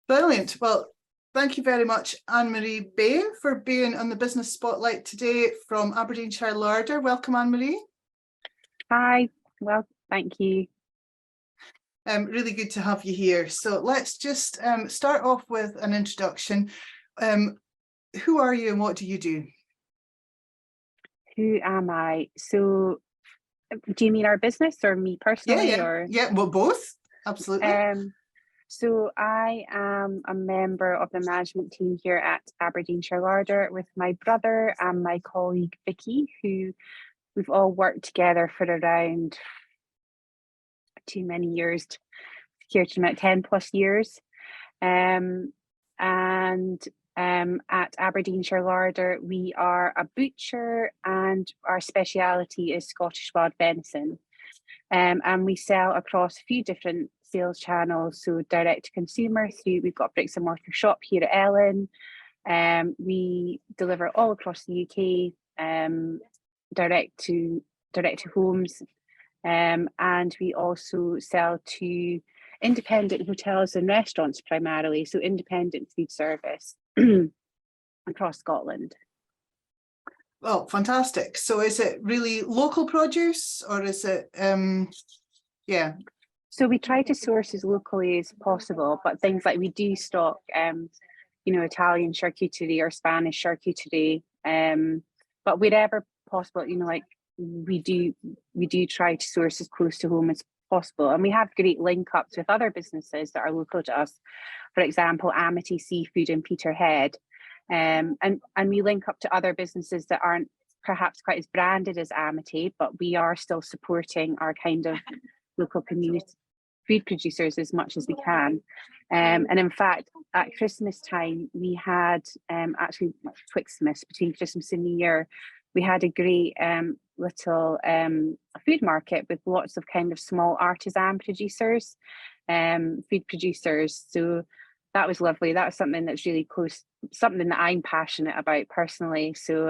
Brilliant. Well, thank you very much, Anne-Marie Bain, for being on the Business Spotlight today from Aberdeenshire Larder. Welcome, Anne-Marie. Hi, well, thank you. Really good to have you here. So let's just start off with an introduction. Who are you and what do you do? Who am I? So, do you mean our business or me personally? Yeah, well, both, absolutely. So I am a member of the management team here at Aberdeenshire Larder with my brother and my colleague Vicky, who we've all worked together for around too many years, here to about 10 plus years. At Aberdeenshire Larder, we are a butcher and our speciality is Scottish wild venison. And we sell across a few different sales channels, so direct to consumer we've got a bricks and mortar shop here at Ellen. We deliver all across the UK, direct to homes, and we also sell to independent hotels and restaurants primarily, so independent food service across Scotland. Oh, fantastic. So is it really local produce or is it, yeah? So we try to source as locally as possible, but things like we do stock, Italian charcuterie or Spanish charcuterie, but wherever possible, like we do try to source as close to home as possible. And we have great link ups with other businesses that are local to us. For example, Amity Seafood in Peterhead. And we link up to other businesses that aren't perhaps quite as branded as Amity, but we are still supporting our kind of local community food producers as much as we can. And in fact, at Christmas time, we had actually Twixmas, between Christmas and New Year, we had a great little food market with lots of kind of small artisan producers, food producers. So that was lovely. That was something that's really close, something that I'm passionate about personally. So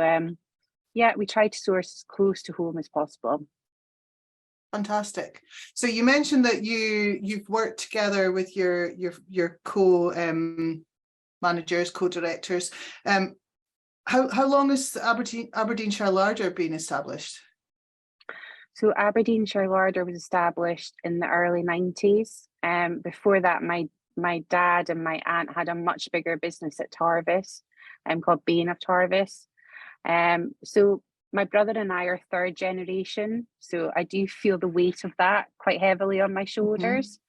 yeah, we try to source as close to home as possible. Fantastic. So you mentioned that you've worked together with your co-managers, co-directors. How long has Aberdeenshire Larder been established? So Aberdeenshire Larder was established in the early 90s. Before that, my dad and my aunt had a much bigger business at Tarvis, called Bain of Tarvis. So my brother and I are third generation, so I do feel the weight of that quite heavily on my shoulders.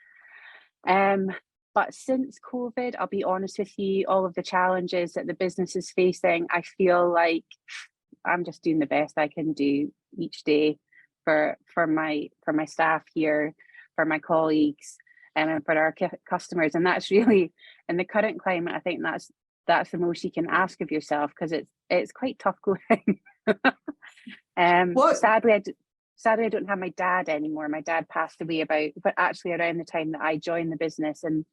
But since COVID, I'll be honest with you, all of the challenges that the business is facing, I feel like I'm just doing the best I can do each day for my staff here, for my colleagues, and for our customers. And that's really, in the current climate, I think that's the most you can ask of yourself, because it's quite tough going. Sadly, I don't have my dad anymore. My dad passed away around the time that I joined the business, and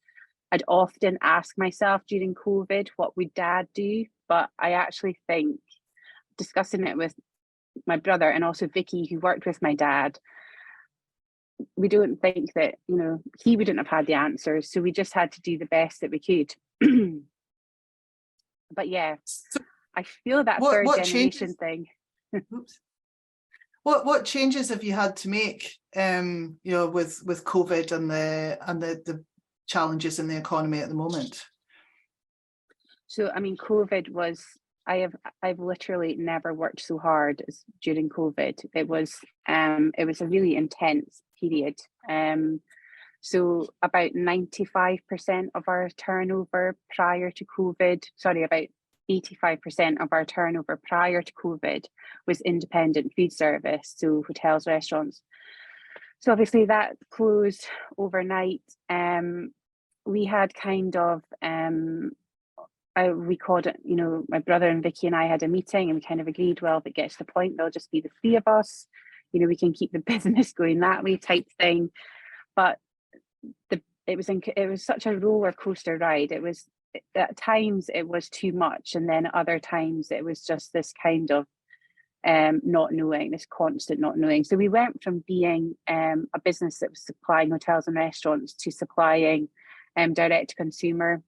I'd often ask myself during COVID, what would dad do? But I actually think, discussing it with my brother and also Vicky, who worked with my dad, we don't think that, he wouldn't have had the answers. So we just had to do the best that we could. But yeah, I feel that third generation thing. Oops. What changes have you had to make, with COVID and the challenges in the economy at the moment? So, I mean, COVID was, I've literally never worked so hard as during COVID. It was a really intense period. So about 95% of our turnover prior to COVID, about 85% of our turnover prior to COVID was independent food service, so hotels, restaurants. So obviously that closed overnight. We had kind of, we called it, my brother and Vicky and I had a meeting, and we kind of agreed, well, if it gets to the point, there'll just be the three of us, we can keep the business going that way type thing. But it was such a roller coaster ride. It was, at times it was too much, and then at other times it was just this kind of not knowing, this constant not knowing. So we went from being a business that was supplying hotels and restaurants to supplying direct to consumer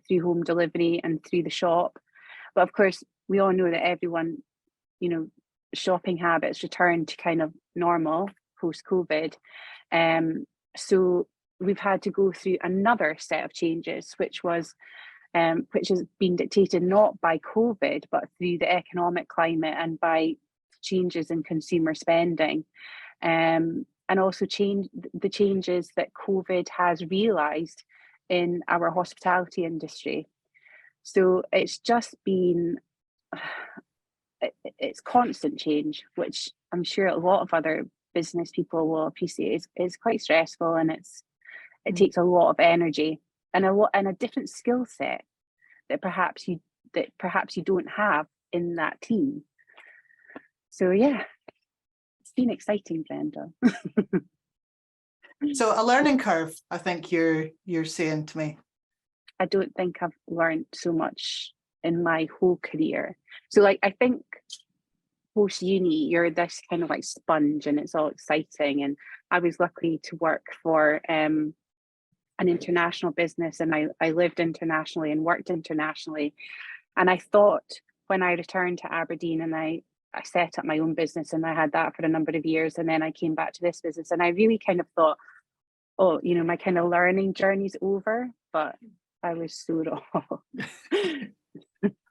through home delivery and through the shop. But of course, we all know that everyone, you know, shopping habits returned to kind of normal post-COVID. So we've had to go through another set of changes, which has been dictated not by COVID, but through the economic climate and by changes in consumer spending. And also the changes that COVID has realised in our hospitality industry. So it's just been, it's constant change, which I'm sure a lot of other business people will appreciate. It's quite stressful, and it takes a lot of energy and a different skill set that perhaps you don't have in that team. So yeah, it's been exciting, Brenda. So a learning curve, I think you're saying to me. I don't think I've learned so much in my whole career. So like, I think post uni, you're this kind of like sponge, and it's all exciting. And I was lucky to work for an international business, and I lived internationally and worked internationally. And I thought when I returned to Aberdeen and I set up my own business, and I had that for a number of years, and then I came back to this business, and I really kind of thought, oh, you know, my kind of learning journey's over, but I was so wrong.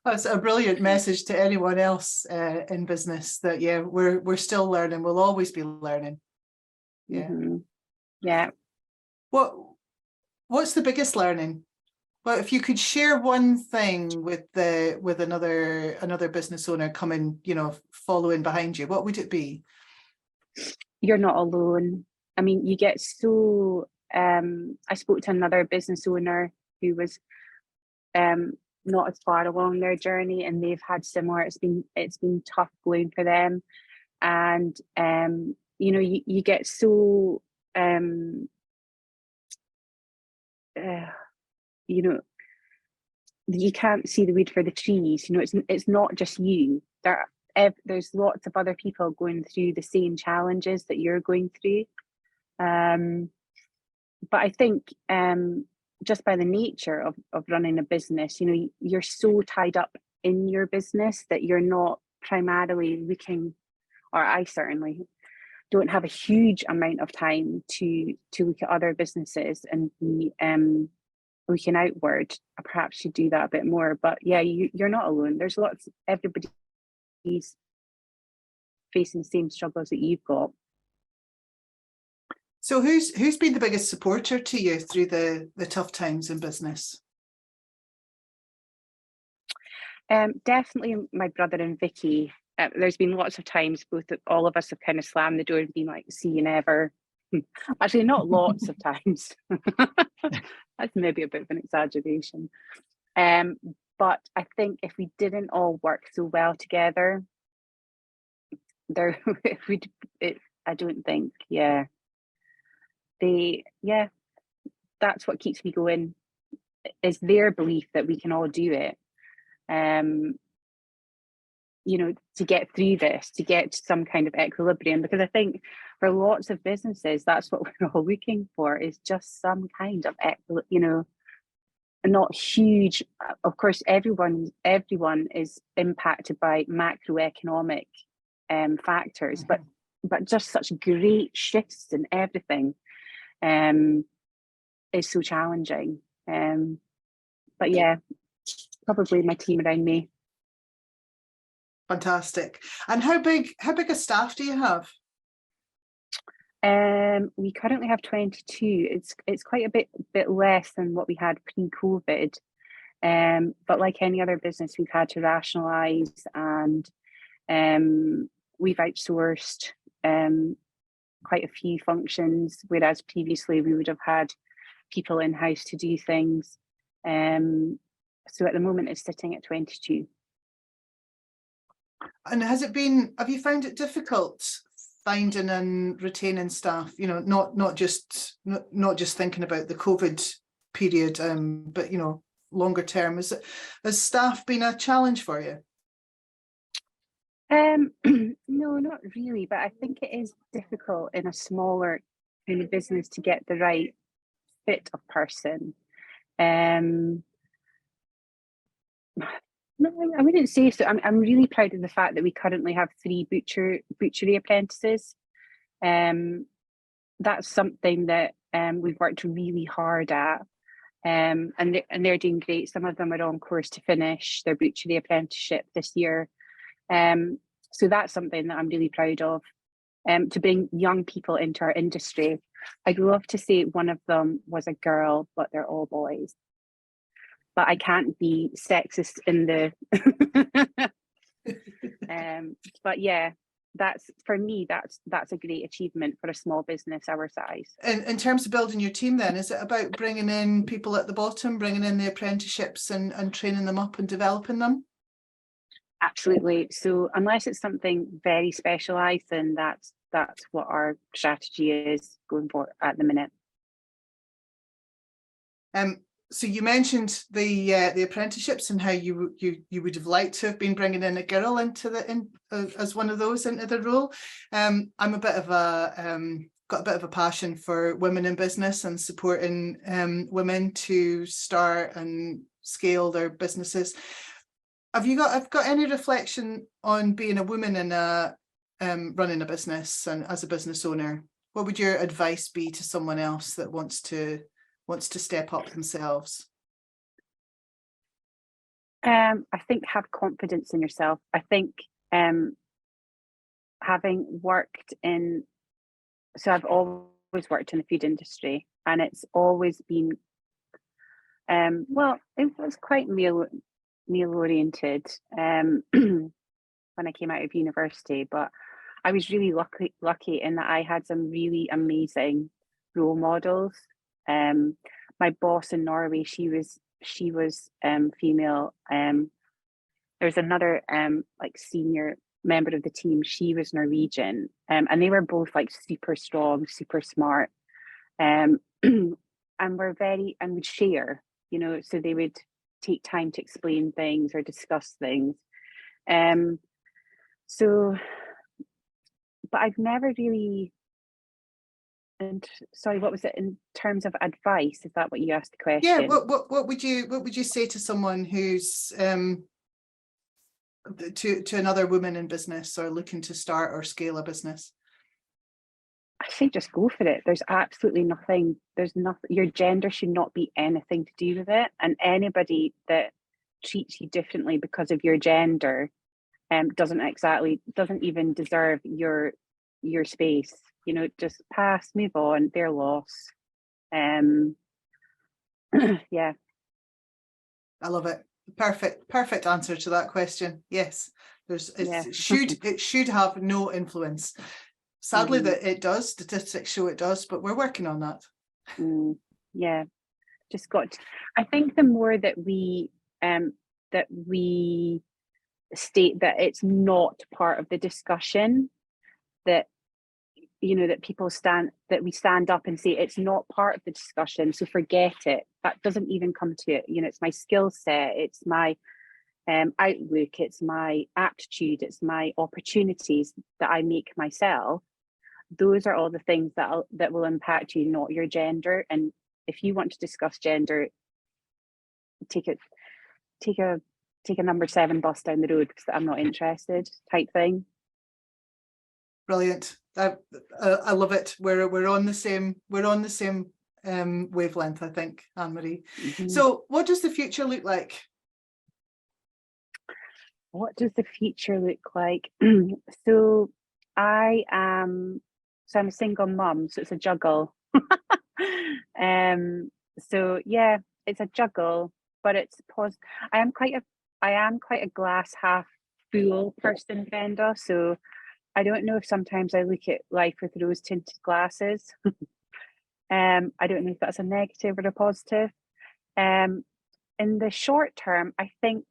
That's a brilliant message to anyone else in business, that yeah, we're still learning, we'll always be learning. Yeah. Mm-hmm. Yeah. What's the biggest learning? Well, if you could share one thing with another business owner coming, you know, following behind you, what would it be? You're not alone. I mean, you get so I spoke to another business owner who was not as far along their journey, and they've had similar. It's been tough going for them, and you know, you get so you know, you can't see the wood for the trees. You know, it's not just you. There's lots of other people going through the same challenges that you're going through. But I think just by the nature of running a business, you know, you're so tied up in your business that you're not primarily looking, or I certainly don't have a huge amount of time to look at other businesses and be looking outward. I perhaps should do that a bit more. But yeah, you're not alone. There's everybody's facing the same struggles that you've got. So who's been the biggest supporter to you through the tough times in business? Definitely my brother and Vicky. There's been lots of times all of us have kind of slammed the door and been like, see you never. Actually, not lots of times. That's maybe a bit of an exaggeration. But I think if we didn't all work so well together, I don't think, that's what keeps me going, is their belief that we can all do it. You know, to get through this, to get to some kind of equilibrium, because I think for lots of businesses, that's what we're all looking for, is just some kind of you know, not huge. Of course, everyone is impacted by macroeconomic factors, but just such great shifts in everything is so challenging. But yeah, probably my team around me. Fantastic. And how big a staff do you have? We currently have 22. It's quite a bit less than what we had pre-COVID. But like any other business, we've had to rationalise, and we've outsourced quite a few functions, whereas previously we would have had people in-house to do things. So at the moment it's sitting at 22. And have you found it difficult finding and retaining staff? You know, not just thinking about the COVID period, but you know, longer term. Has staff been a challenge for you? No, not really, but I think it is difficult in a smaller kind of business to get the right fit of person. No, I wouldn't say so. I'm really proud of the fact that we currently have 3 butchery apprentices. That's something that we've worked really hard at. And they're doing great. Some of them are on course to finish their butchery apprenticeship this year. So that's something that I'm really proud of. To bring young people into our industry. I'd love to say one of them was a girl, but they're all boys. But I can't be sexist in the but yeah, that's, for me, that's a great achievement for a small business our size. In terms of building your team then, is it about bringing in people at the bottom, bringing in the apprenticeships and training them up and developing them? Absolutely. So unless it's something very specialised, then that's what our strategy is going for at the minute. So you mentioned the apprenticeships and how you would have liked to have been bringing in a girl into as one of those into the role. I'm a bit of got a bit of a passion for women in business and supporting women to start and scale their businesses. Have you got any reflection on being a woman in running a business and as a business owner? What would your advice be to someone else that wants to step up themselves? I think have confidence in yourself. I think having worked in, so I've always worked in the food industry, and it's always been, well, it was quite male oriented when I came out of university, but I was really lucky in that I had some really amazing role models. My boss in Norway, she was female. There's another like senior member of the team, she was Norwegian, and they were both like super strong, super smart, and would share, so they would take time to explain things or discuss things. So, but I've never really, and sorry, what was it in terms of advice? Is that what you asked the question? Yeah, what would you say to someone who's to another woman in business or looking to start or scale a business? I say just go for it. There's absolutely nothing, your gender should not be anything to do with it. And anybody that treats you differently because of your gender doesn't even deserve your space. Just pass, move on, their loss. Yeah. I love it. Perfect answer to that question. Yes, it should have no influence. Sadly, that it does. Statistics show it does, but we're working on that. Yeah, I think the more that we state that it's not part of the discussion, that that we stand up and say it's not part of the discussion, so forget it. That doesn't even come to it. It's my skill set, it's my outlook, it's my aptitude, it's my opportunities that I make myself. Those are all the things that will impact you, not your gender. And if you want to discuss gender, take a number 7 bus down the road because I'm not interested, type thing. Brilliant. I love it. We're on the same wavelength, I think, Anne-Marie. So what does the future look like? What does the future look like? So I'm a single mum, so it's a juggle. So yeah, it's a juggle, but it's I am quite a glass half full person, Brenda. So I don't know if sometimes I look at life with rose tinted glasses. I don't know if that's a negative or a positive. In the short term, I think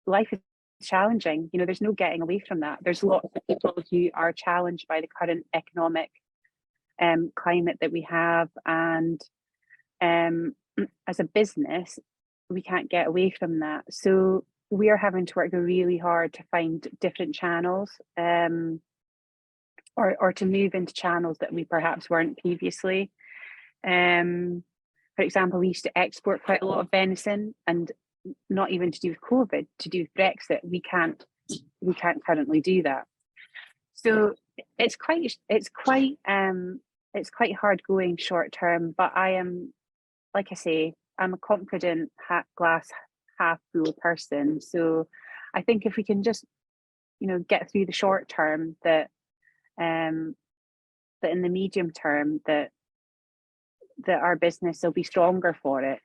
life is challenging. There's no getting away from that. There's lots of people who are challenged by the current economic climate that we have, and as a business, we can't get away from that. So we are having to work really hard to find different channels, or to move into channels that we perhaps weren't previously. for example, we used to export quite a lot of venison, and not even to do with COVID, to do with Brexit, we can't currently do that. So it's quite hard going short term, but I am, like I say, I'm a confident glass half full person. So I think if we can just, get through the short term, that in the medium term that our business will be stronger for it.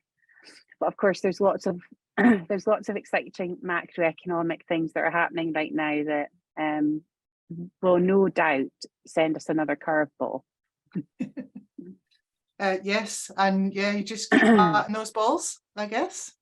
But of course, there's lots of exciting macroeconomic things that are happening right now that will no doubt send us another curveball. Yes, and yeah, you just keep batting those balls, I guess.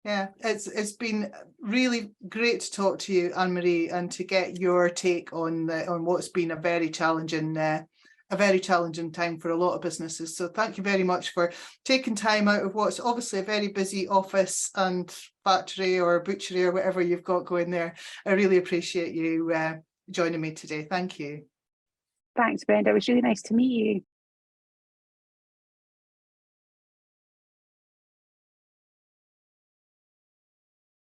Yeah, it's been really great to talk to you, Anne-Marie, and to get your take on what's been a very challenging time for a lot of businesses. So thank you very much for taking time out of what's obviously a very busy office and factory or butchery or whatever you've got going there. I really appreciate you joining me today. Thank you. Thanks, Brenda. It was really nice to meet you.